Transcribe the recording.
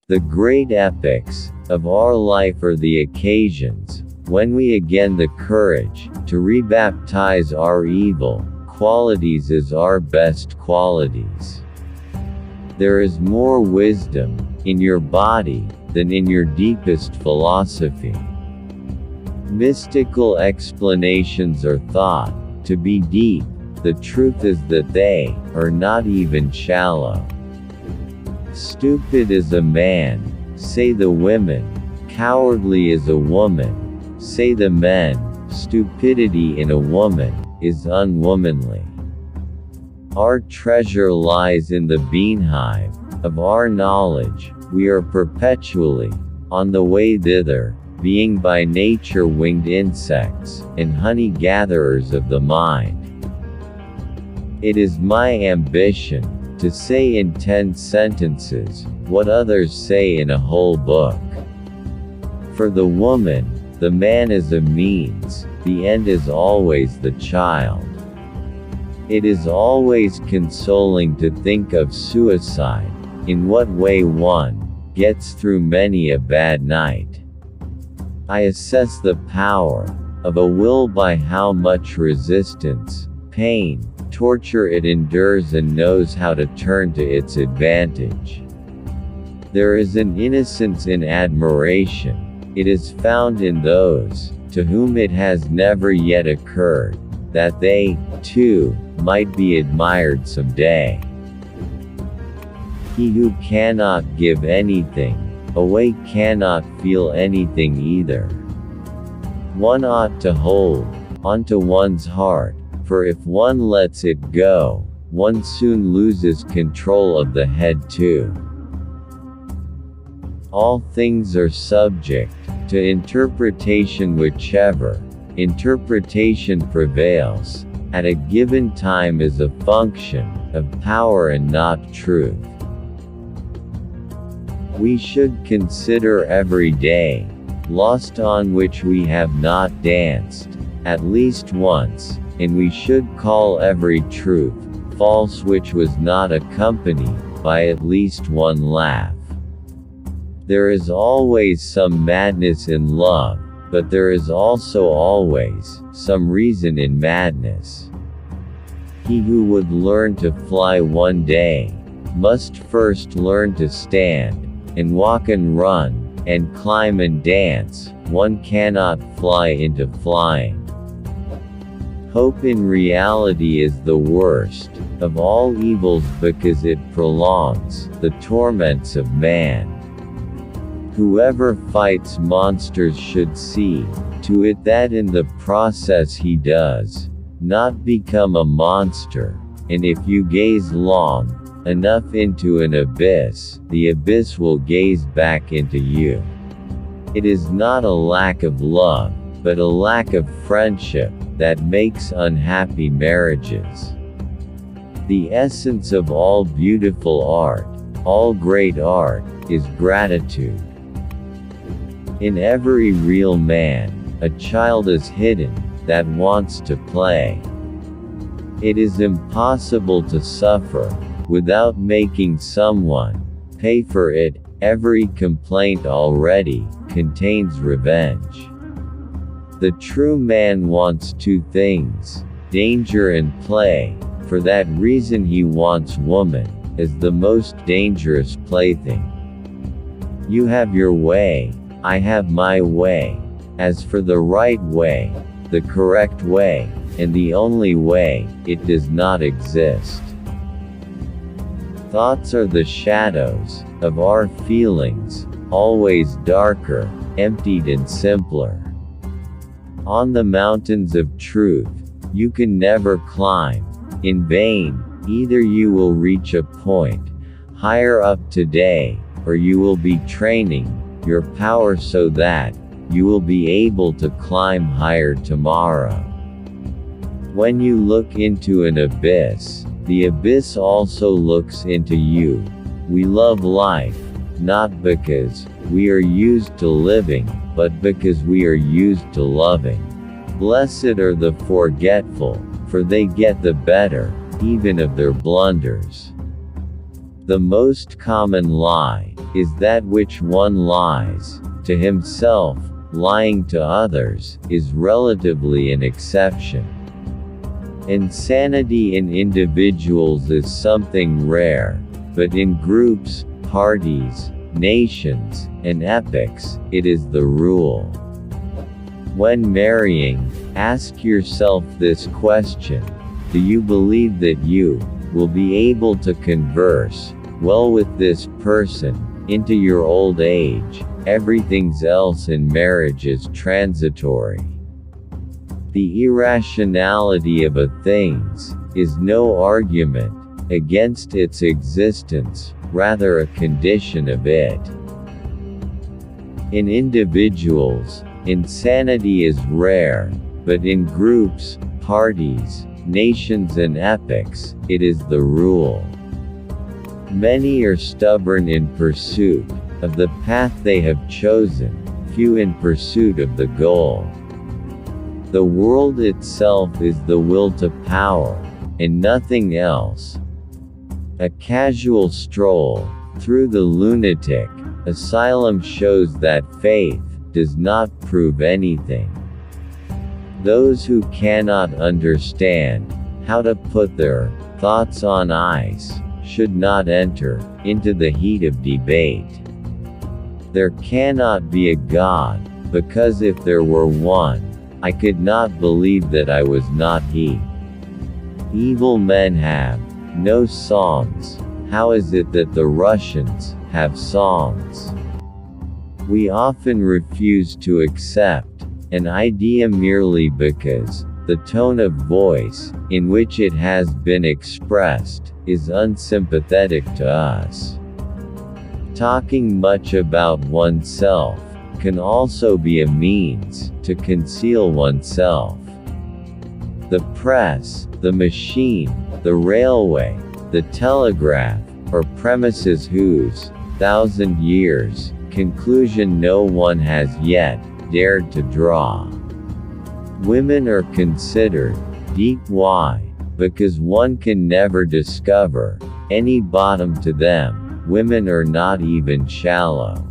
The great epics of our life are the occasions when we again the courage to rebaptize our evil qualities as our best qualities. There is more wisdom in your body than in your deepest philosophy. Mystical explanations are thought to be deep. The truth is that they are not even shallow. Stupid is a man, say the women. Cowardly is a woman, say the men. Stupidity in a woman is unwomanly. Our treasure lies in the beehive of our knowledge. We are perpetually on the way thither, being by nature winged insects and honey-gatherers of the mind. It is my ambition to say in 10 sentences what others say in a whole book. For the woman, the man is a means, the end is always the child. It is always consoling to think of suicide, in what way one gets through many a bad night. I assess the power of a will by how much resistance, pain, torture it endures and knows how to turn to its advantage. There is an innocence in admiration. It is found in those to whom it has never yet occurred that they, too, might be admired someday. He who cannot give anything away cannot feel anything either. One ought to hold onto one's heart, for if one lets it go, one soon loses control of the head too. All things are subject to interpretation. Whichever interpretation prevails at a given time is a function of power and not truth. We should consider every day lost on which we have not danced at least once, and we should call every truth false which was not accompanied by at least one laugh. There is always some madness in love, but there is also always some reason in madness. He who would learn to fly one day must first learn to stand and walk and run and climb and dance. One cannot fly into flying. Hope in reality is the worst of all evils because it prolongs the torments of man. Whoever fights monsters should see to it that in the process he does not become a monster, and if you gaze long enough into an abyss, the abyss will gaze back into you. It is not a lack of love, but a lack of friendship that makes unhappy marriages. The essence of all beautiful art, all great art, is gratitude. In every real man, a child is hidden that wants to play. It is impossible to suffer without making someone pay for it. Every complaint already contains revenge. The true man wants two things, danger and play. For that reason he wants woman as the most dangerous plaything. You have your way, I have my way. As for the right way, the correct way, and the only way, it does not exist. Thoughts are the shadows of our feelings, always darker, emptied and simpler. On the mountains of truth, you can never climb in vain. Either you will reach a point higher up today, or you will be training your power so that you will be able to climb higher tomorrow. When you look into an abyss, the abyss also looks into you. We love life, not because we are used to living, but because we are used to loving. Blessed are the forgetful, for they get the better, even of their blunders. The most common lie is that which one lies to himself. Lying to others is relatively an exception. Insanity in individuals is something rare, but in groups, parties, nations, and epochs, it is the rule. When marrying, ask yourself this question: do you believe that you will be able to converse well with this person into your old age? Everything else in marriage is transitory. The irrationality of a things is no argument against its existence, rather a condition of it. In individuals, insanity is rare, but in groups, parties, nations and epochs, it is the rule. Many are stubborn in pursuit of the path they have chosen, few in pursuit of the goal. The world itself is the will to power, and nothing else. A casual stroll through the lunatic asylum shows that faith does not prove anything. Those who cannot understand how to put their thoughts on ice should not enter into the heat of debate. There cannot be a God, because if there were one, I could not believe that I was not he. Evil men have no songs. How is it that the Russians have songs? We often refuse to accept an idea merely because the tone of voice in which it has been expressed is unsympathetic to us. Talking much about oneself can also be a means to conceal oneself. The press, the machine, the railway, the telegraph, are premises whose 1,000 years conclusion no one has yet dared to draw. Women are considered deep. Why? Because one can never discover any bottom to them. Women are not even shallow.